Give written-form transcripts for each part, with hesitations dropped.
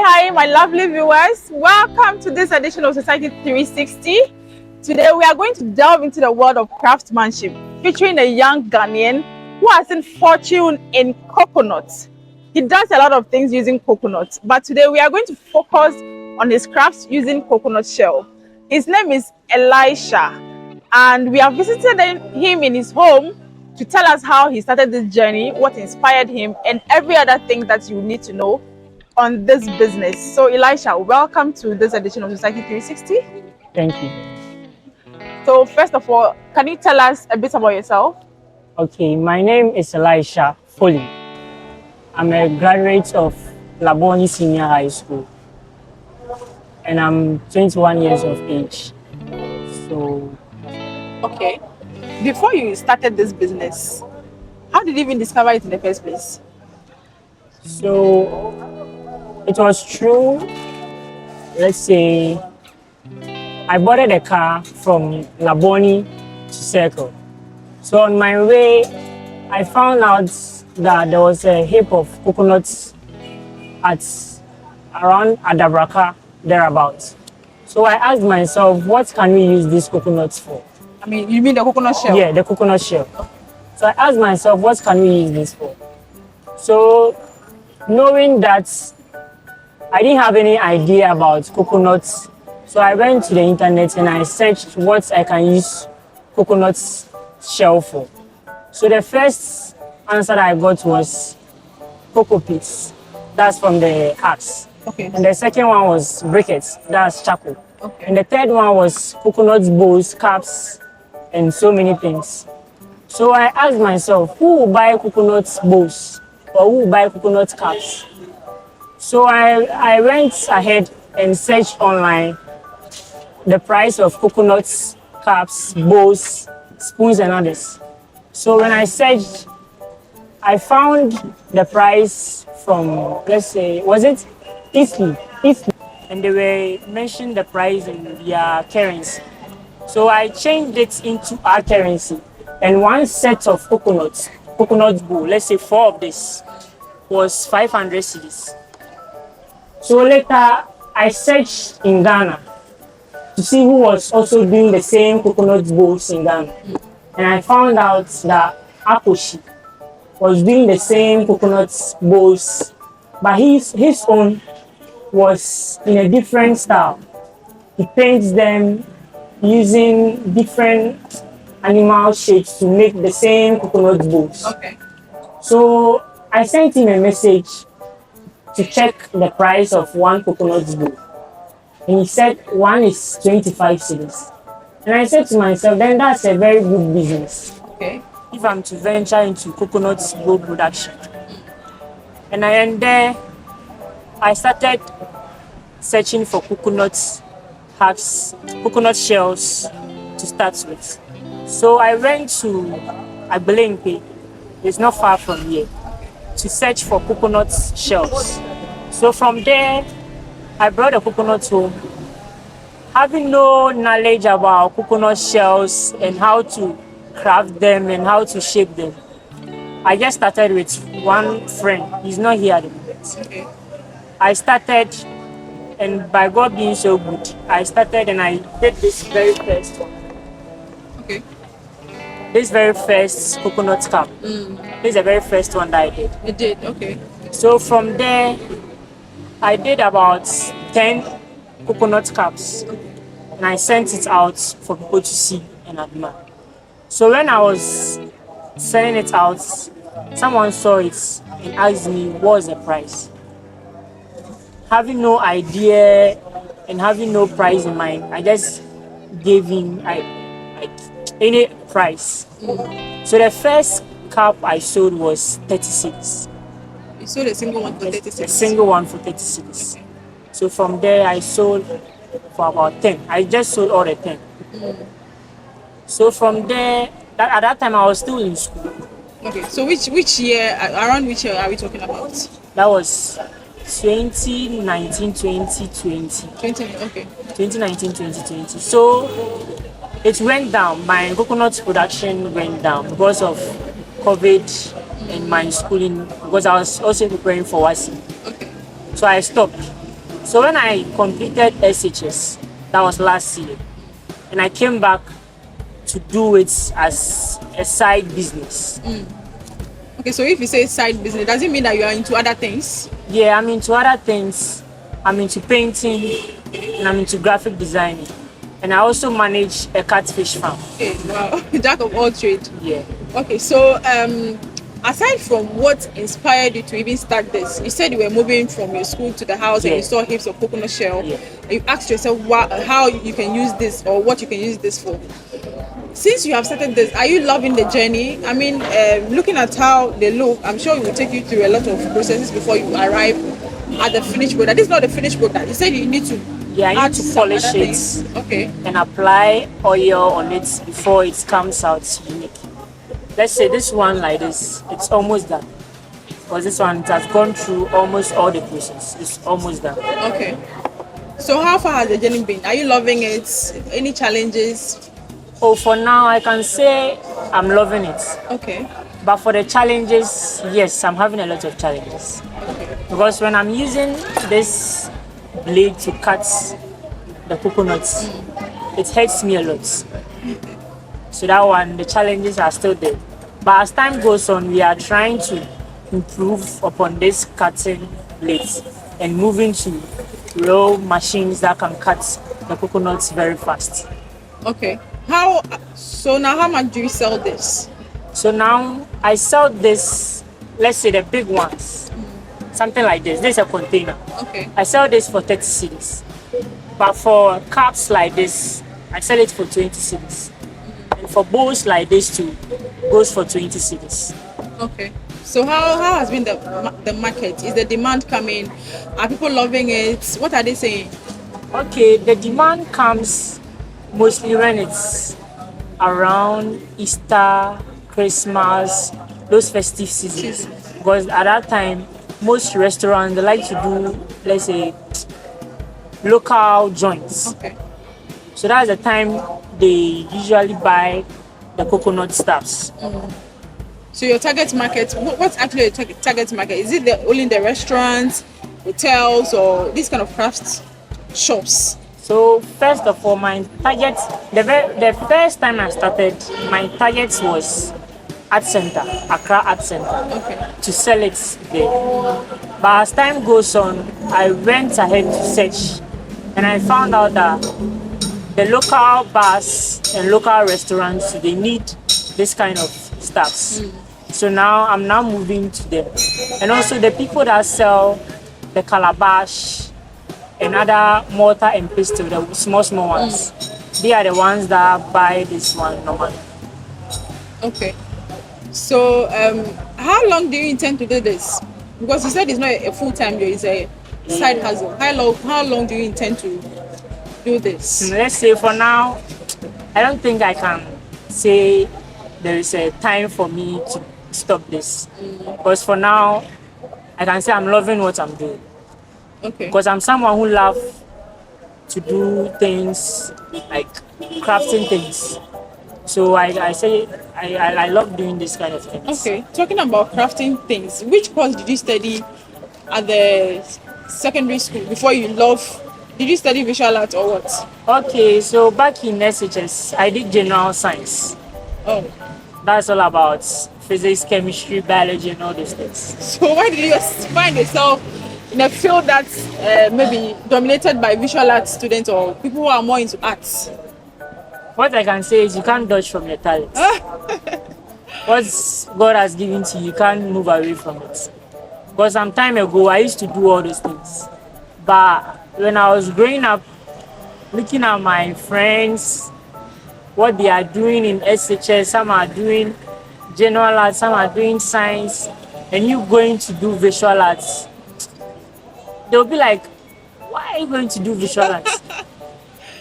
Hi, my lovely viewers. Welcome to this edition of Society 360. Today, we are going to delve into the world of craftsmanship, featuring a young Ghanaian who has seen fortune in coconuts. He does a lot of things using coconuts, but today we are going to focus on his crafts using coconut shell. His name is Elisha, and we have visited him in his home to tell us how he started this journey, what inspired him, and every other thing that you need to know on this business. So Elisha, welcome to this edition of Society 360. Thank you. So first of all, can you tell us a bit about yourself? Okay, my name is Elisha Foli. I'm a graduate of Labone Senior High School, and I'm 21 years of age. So, Okay. Before you started this business, how did you even discover it in the first place? so it was true. Let's say I bought a car from Labone to Circle. So on my way, I found out that there was a heap of coconuts at around Adabraka, thereabouts. So I asked myself, what can we use these coconuts for? I mean, you mean the coconut shell? Yeah, the coconut shell. So I asked myself, what can we use this for? So knowing that I didn't have any idea about coconuts, so I went to the internet and I searched what I can use coconut shell for. So the first answer that I got was cocoa pits. That's from the huts. Okay. And the second one was briquettes. That's charcoal. Okay. And the third one was coconut bowls, cups, and so many things. So I asked myself, who will buy coconut bowls or who will buy coconut cups? So I went ahead and searched online the price of coconut cups, bowls, spoons, and others. So when I searched, I found the price from, let's say, was it Italy? And they were mentioning the price in their currency. So I changed it into our currency. And one set of coconut bowl, let's say 4 of this, was 500 cedis. So later, I searched in Ghana to see who was also doing the same coconut bowls in Ghana. And I found out that Aposhi was doing the same coconut bowls, but his own was in a different style. He paints them using different animal shapes to make the same coconut bowls. Okay. So I sent him a message to check the price of one coconut bowl. And he said one is 25 cedis. And I said to myself, then that's a very good business. Okay. If I'm to venture into coconut bowl production. And there I started searching for coconut huts, coconut shells to start with. So I went to Abelenke, it's not far from here, to search for coconut shells. So from there, I brought the coconuts home, having no knowledge about coconut shells and how to craft them and how to shape them. I just started with one friend. He's not here at the moment. Okay. I started, and by God being so good, I started and I did this very first one. Okay. This very first coconut cup. This is the very first one that I did. You did, okay. So from there, I did about 10 coconut cups, and I sent it out for people to see and admire. So when I was sending it out, someone saw it and asked me what was the price. Having no idea and having no price in mind, I just gave him any price. So the first cup I sold was 36. You sold a single one for 36? A single one for 36. Okay. So from there I sold for about 10. I just sold all the 10. So from there, at that time I was still in school. Okay, so which year, around which year are we talking about? That was 2019, 2020. 2019, 2020. So it went down. My coconut production went down because of COVID and my schooling, because I was also preparing for WASI. Okay. So I stopped. So when I completed SHS, that was last year, and I came back to do it as a side business. Okay, so if you say side business, does it mean that you are into other things? Yeah, I'm into other things. I'm into painting and I'm into graphic designing. And I also manage a catfish farm. Okay, wow, jack of all trades. Yeah. Okay, so aside from what inspired you to even start this, you said you were moving from your school to the house and Yeah. you saw heaps of coconut shell. Yeah. And you asked yourself how you can use this or what you can use this for. Since you have started this, are you loving the journey? I mean, looking at how they look, I'm sure it will take you through a lot of processes before you arrive at the finished product. This is not the finished product. You said you need to Yeah, I add need to some polish other it things. Okay. and apply oil on it before it comes out unique. Let's say this one like this, it's almost done. Because this one, it has gone through almost all the process. It's almost done. Okay. So how far has the journey been? Are you loving it? Any challenges? Oh, for now, I can say I'm loving it. Okay. But for the challenges, yes, I'm having a lot of challenges. Because when I'm using this blade to cut the coconuts, it hurts me a lot. So that one, the challenges are still there. But as time goes on, we are trying to improve upon this cutting blades and moving to real machines that can cut the coconuts very fast. Okay. So now how much do you sell this? So now I sell this, let's say the big ones, something like this. This is a container. Okay. I sell this for 30 cedis. But for cups like this, I sell it for 20 cedis. And for bowls like this too, goes for 20 cedis. Okay. So how has been the market? Is the demand coming? Are people loving it? What are they saying? Okay, the demand comes mostly when it's around Easter, Christmas, those festive seasons. Because at that time, most restaurants they like to do, let's say, local joints. Okay. So that's the time they usually buy the coconut stuffs. So your target market, what's actually your target market? Is it only in the restaurants, hotels, or these kind of craft shops? So first of all, my target, the first time I started, my target was Art Center, Accra Art Center, Okay. to sell it there. But as time goes on, I went ahead to search and I found out that the local bars and local restaurants, they need this kind of stuffs. So now I'm now moving to them. And also the people that sell the calabash and other mortar and pestle, the small ones, they are the ones that buy this one normally. Okay. So how long do you intend to do this? Because you said it's not a full-time job, it's a side hustle. How long do you intend to do this? Let's say for now, I don't think I can say there is a time for me to stop this. Because for now, I can say I'm loving what I'm doing. Okay. Because I'm someone who loves to do things like crafting things. So I say I love doing this kind of things. Okay. Talking about crafting things, which course did you study at the secondary school before you did you study visual art or what? Okay, so back in SHS, I did general science. Oh. That's all about physics, chemistry, biology, and all those things. So why did you find yourself in a field that's maybe dominated by visual art students or people who are more into arts? What I can say is you can't dodge from your talent. What God has given to you, you can't move away from it. Because some time ago, I used to do all those things. But when I was growing up, looking at my friends, what they are doing in SHS, some are doing general arts, some are doing science, and you going to do visual arts, they'll be like, why are you going to do visual arts?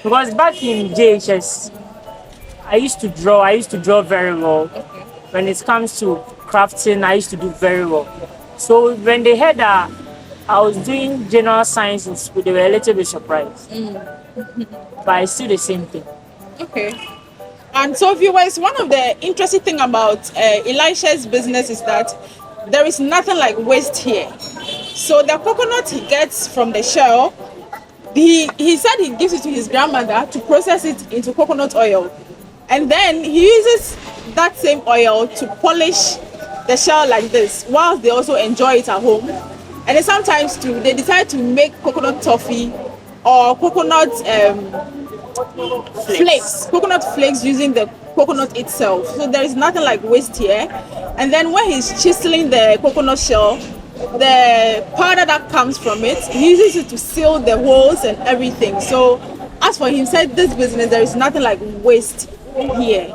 Because back in JHS, I used to draw very well. Okay. When it comes to crafting, I used to do very well. So when they heard that I was doing general science in school, they were a little bit surprised. But it's still the same thing. Okay. And so viewers, one of the interesting thing about Elisha's business is that there is nothing like waste here. So the coconut he gets from the shell, he said he gives it to his grandmother to process it into coconut oil, and then he uses that same oil to polish the shell like this, whilst they also enjoy it at home. And then sometimes too, they decide to make coconut toffee or coconut coconut flakes using the coconut itself. So there is nothing like waste here. And then when he's chiseling the coconut shell, the powder that comes from it, he uses it to seal the holes and everything. So as for him, said this business, there is nothing like waste here.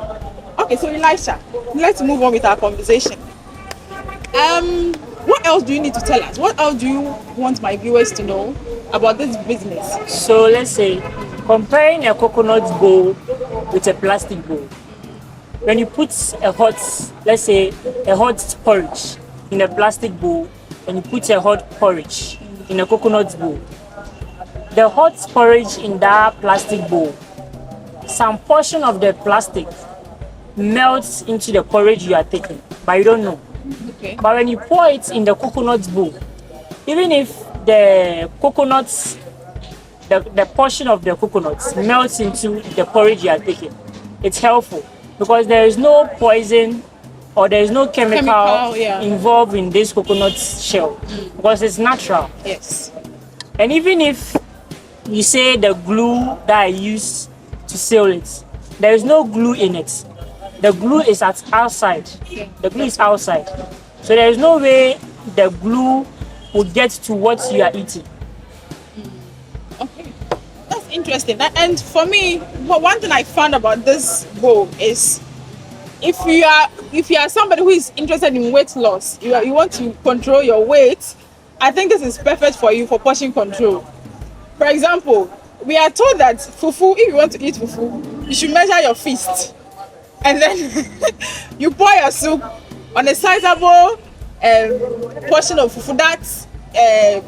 Okay, so Elisha, let's move on with our conversation. What else do you need to tell us? What else do you want my viewers to know about this business? So let's say, comparing a coconut bowl with a plastic bowl. When you put a hot, let's say, a hot porridge in a plastic bowl, and you put a hot porridge in a coconut bowl, the hot porridge in that plastic bowl, some portion of the plastic melts into the porridge you are taking, but you don't know. Okay. But when you pour it in the coconut bowl, even if the coconuts, the portion of the coconuts melts into the porridge you are taking, it's helpful because there is no poison or there is no chemical involved in this coconut shell because it's natural. Yes. And even if you say the glue that I use to seal it, there is no glue in it. The glue is outside. The glue is outside. So there is no way the glue will get to what you are eating. Okay, that's interesting. And for me, one thing I found about this bowl is if you are somebody who is interested in weight loss, you want to control your weight, I think this is perfect for you for portion control. For example, we are told that fufu, if you want to eat fufu, you should measure your fist. And then you pour your soup on a sizable portion of fufu that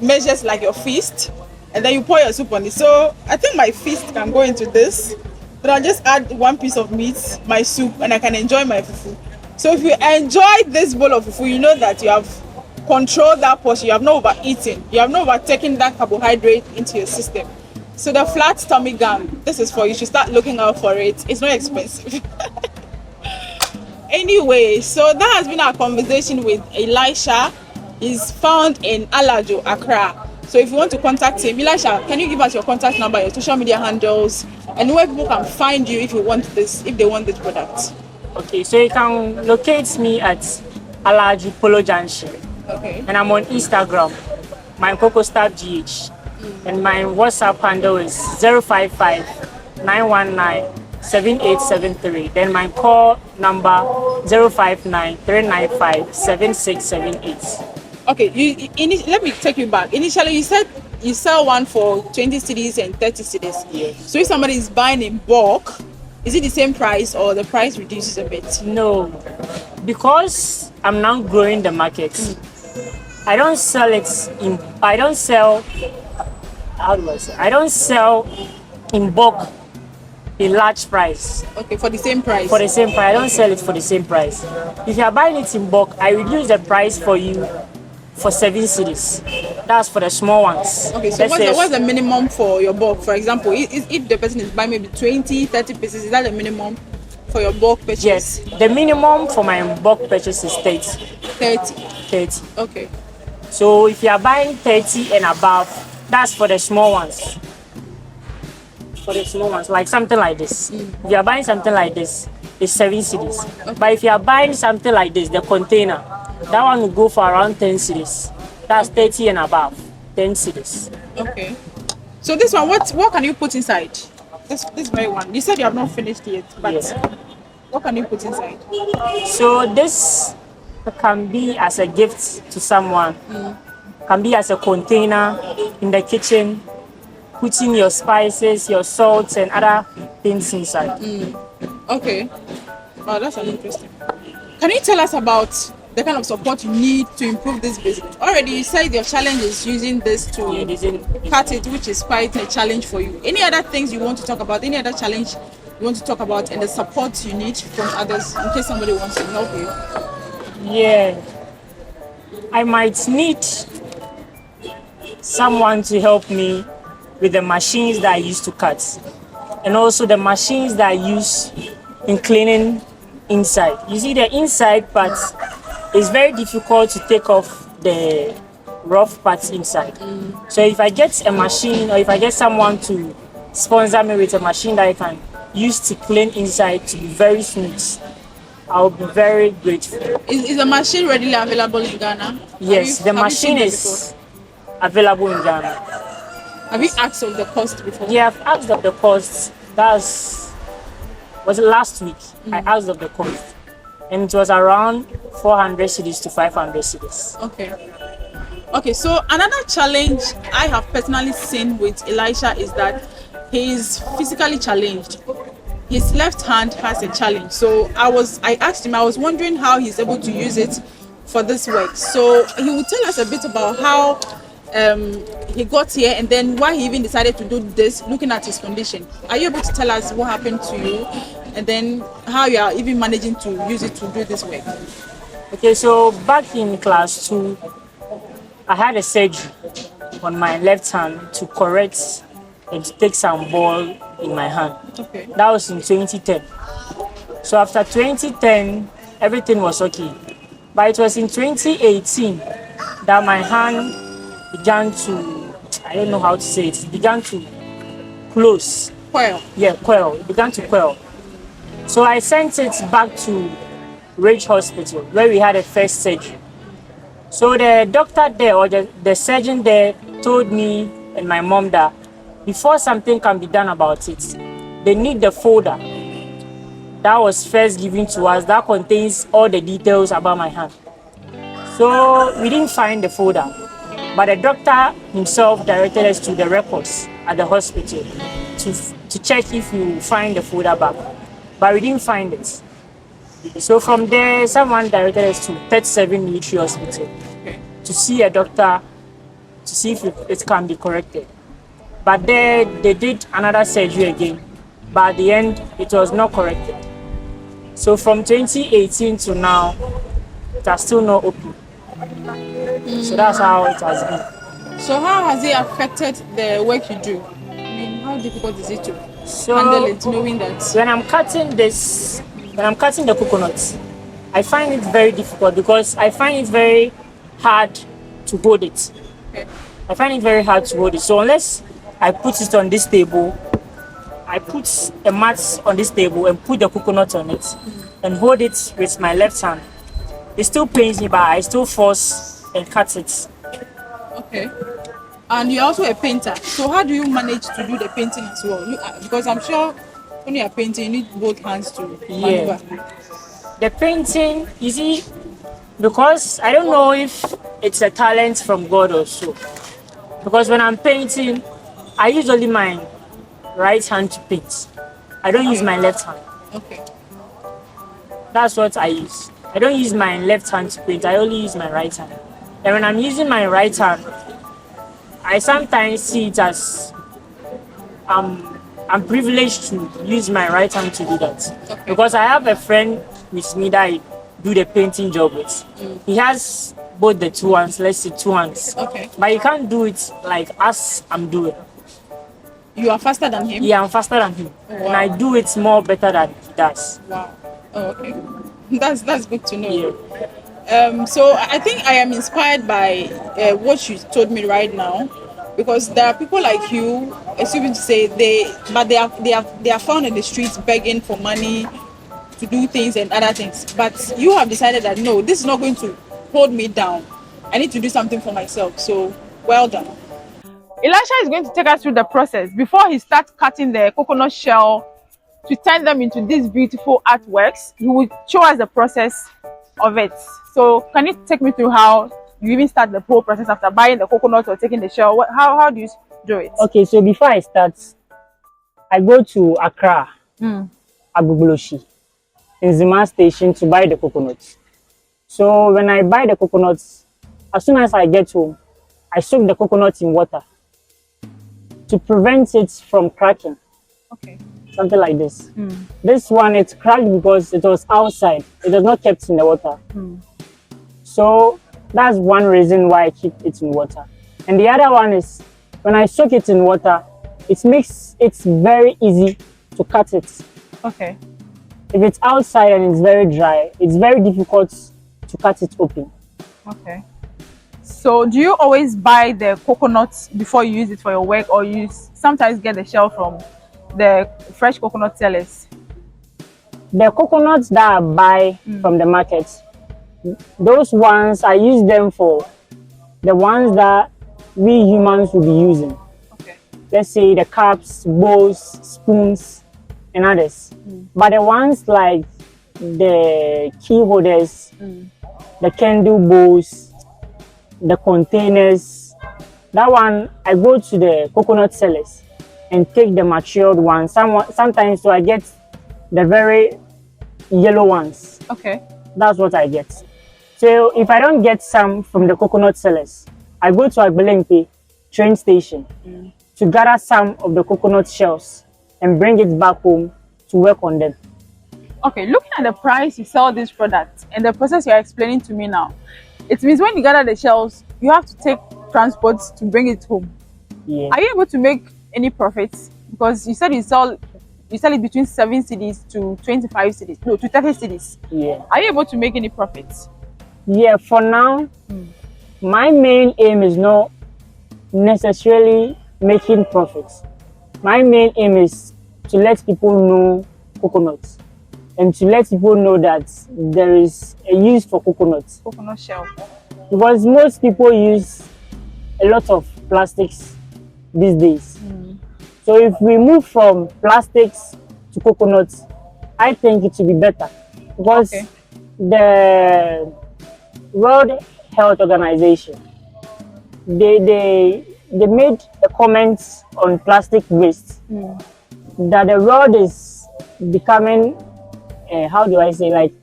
measures like your fist, and then you pour your soup on it. So I think my fist can go into this. Then I'll just add one piece of meat, my soup, and I can enjoy my fufu. So if you enjoy this bowl of fufu, you know that you have controlled that portion. You have not overeaten. You have not overtaken that carbohydrate into your system. So the flat tummy gang, this is for you. You should start looking out for it. It's not expensive. Anyway, so that has been our conversation with Elisha. He's found in Alajo, Accra. So if you want to contact him, Elisha, can you give us your contact number, your social media handles, and where people can find you if they want this product? Okay, so you can locate me at Alaji Polo Junction. Okay. And I'm on Instagram, my CocoStarGH. And my WhatsApp handle is 055-919-7873. Then my call number 059-395-7678. Okay, let me take you back. Initially, you said you sell one for 20 cedis and 30 cedis. Yes. So if somebody is buying in bulk, is it the same price or the price reduces a bit? No, because I'm now growing the market. I don't sell in bulk a large price. Okay, for the same price? For the same price. I don't sell it for the same price. If you are buying it in bulk, I reduce the price for you for 7 cedis. That's for the small ones. Okay, so what's the minimum for your bulk? For example, if the person is buying maybe 20, 30 pieces, is that the minimum for your bulk purchase? Yes, the minimum for my bulk purchase is 30. 30. Okay. So if you are buying 30 and above, that's for the small ones. For the small ones, like something like this. If you are buying something like this, it's 7 cedis. Okay. But if you are buying something like this, the container, that one will go for around 10 cedis. That's 30 and above, 10 cedis. Okay. So this one, what can you put inside? This very one. You said you have not finished yet, but yes. What can you put inside? So this can be as a gift to someone. Can be as a container in the kitchen, putting your spices, your salts, and other things inside. Okay. Wow, that's an interesting. Can you tell us about the kind of support you need to improve this business? Already you said your challenge is using this to cut it, which is quite a challenge for you. Any other things you want to talk about? Any other challenge you want to talk about, and the support you need from others in case somebody wants to help you? Yeah, I might need someone to help me with the machines that I use to cut, and also the machines that I use in cleaning inside. You see, the inside part is very difficult to take off the rough parts inside. So if I get a machine, or if I get someone to sponsor me with a machine that I can use to clean inside to be very smooth, I'll be very grateful. Is the machine readily available in Ghana? Yes, the machine is available in Ghana. Have you asked of the cost before? Yeah, I've asked of the cost. Was last week. I asked of the cost, and it was around 400 cedis to 500 cedis. Okay, so another challenge I have personally seen with Elisha is that he is physically challenged. His left hand has a challenge. So I asked him, I was wondering how he's able to use it for this work. So he will tell us a bit about how he got here and then why he even decided to do this, looking at his condition. Are you able to tell us what happened to you and then how you are even managing to use it to do this work? Okay, so back in class 2, I had a surgery on my left hand to correct and to take some ball in my hand. Okay. That was in 2010. So after 2010, everything was okay. But it was in 2018 that my hand began to, I don't know how to say it, began to close. Quail. Yeah, quail. It began to quail. So I sent it back to Ridge Hospital where we had a first surgery. So the doctor there, or the surgeon there, told me and my mom that before something can be done about it, they need the folder that was first given to us that contains all the details about my hand. So we didn't find the folder, but the doctor himself directed us to the records at the hospital to check if we find the folder back, but we didn't find it. So from there, someone directed us to 37 Military Hospital to see a doctor to see if it can be corrected. But there they did another surgery again, but at the end it was not corrected. So from 2018 to now, it has still not opened. So that's how it has been. So how has it affected the work you do? I mean, how difficult is it to handle it, knowing that when I'm cutting the coconuts, I find it very difficult because I find it very hard to hold it. Okay. I find it very hard to hold it. So unless I put it on this table, I put a mat on this table and put the coconut on it and hold it with my left hand. It still pains me, but I still force and cut it. Okay. And you're also a painter. So how do you manage to do the painting as well? Because I'm sure when you're painting, you need both hands to maneuver. The painting, you see, because I don't know if it's a talent from God or so. Because when I'm painting, I use only my right hand to paint. I don't use my left hand. Okay. That's what I use. I don't use my left hand to paint. I only use my right hand. And when I'm using my right hand, I sometimes see it as I'm privileged to use my right hand to do that. Okay. Because I have a friend with me that I do the painting job with. He has both the two hands, let's say two hands. Okay. But he can't do it like as I'm doing. You are faster than him? Yeah, I'm faster than him. Wow. And I do it more better than he does. Wow. Oh, okay. That's good to know. Yeah. So I think I am inspired by what you told me right now, because there are people like you, assuming to say they are found in the streets begging for money to do things and other things. But you have decided that no, this is not going to hold me down. I need to do something for myself. So well done. Elisha is going to take us through the process before he starts cutting the coconut shell to turn them into these beautiful artworks. He will show us the process of it. So can you take me through how you even start the whole process after buying the coconut or taking the shell? How do you do it? Okay, so before I start, I go to Accra, Agbogboshi, in Zima station to buy the coconuts. So when I buy the coconuts, as soon as I get home, I soak the coconut in water to prevent it from cracking. Okay. Something like this. This one, it's cracked because it was outside. It was not kept in the water. So that's one reason why I keep it in water. And the other one is When I soak it in water, it makes it very easy to cut it. Okay. If it's outside and it's very dry, it's very difficult to cut it open. Okay. So do you always buy the coconuts before you use it for your work, or you sometimes get the shell from the fresh coconut sellers? The coconuts that I buy from the market, those ones I use them for the ones that we humans will be using. Okay. Let's say the cups, bowls, spoons, and others. But the ones like the key holders, the candle bowls, the containers, that one I go to the coconut sellers and take the matured ones. Sometimes so I get the very yellow ones. Okay. That's what I get. So if I don't get some from the coconut sellers, I go to Agbelempe train station to gather some of the coconut shells and bring it back home to work on them. Okay, looking at the price you sell this product and the process you're explaining to me now, it means when you gather the shells, you have to take transport to bring it home. Yeah. Are you able to make any profits? Because you said you sell it between 7 cedis to 25 cedis, no, to 30 cedis. Yeah. Are you able to make any profits? Yeah, for now, my main aim is not necessarily making profits. My main aim is to let people know coconuts and to let people know that there is a use for coconuts. Coconut shell. Because most people use a lot of plastics these days. So if we move from plastics to coconuts, I think it will be better. Because the World Health Organization, they made a comment on plastic waste that the world is becoming, how do I say, like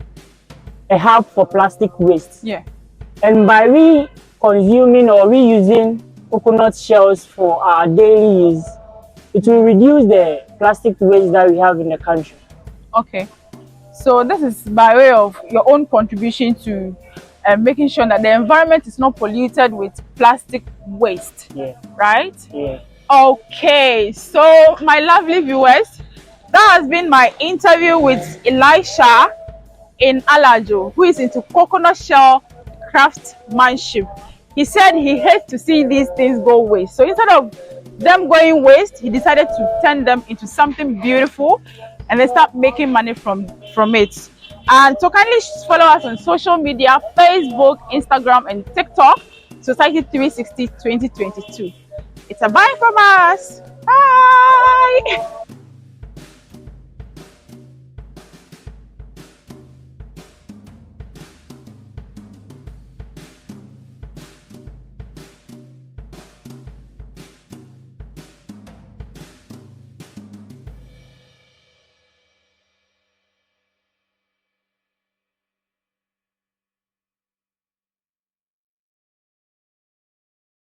a hub for plastic waste. Yeah. And by consuming or reusing coconut shells for our daily use, it will reduce the plastic waste that we have in the country. Okay. So this is by way of your own contribution to making sure that the environment is not polluted with plastic waste. Yeah. Right? Yeah. Okay. So my lovely viewers, that has been my interview with Elisha in Alajo, who is into coconut shell craftsmanship. He said he hates to see these things go waste. So instead of them going waste, he decided to turn them into something beautiful and then start making money from it. And so kindly follow us on social media, Facebook, Instagram, and TikTok, Society 360 2022. It's a bye from us. Bye.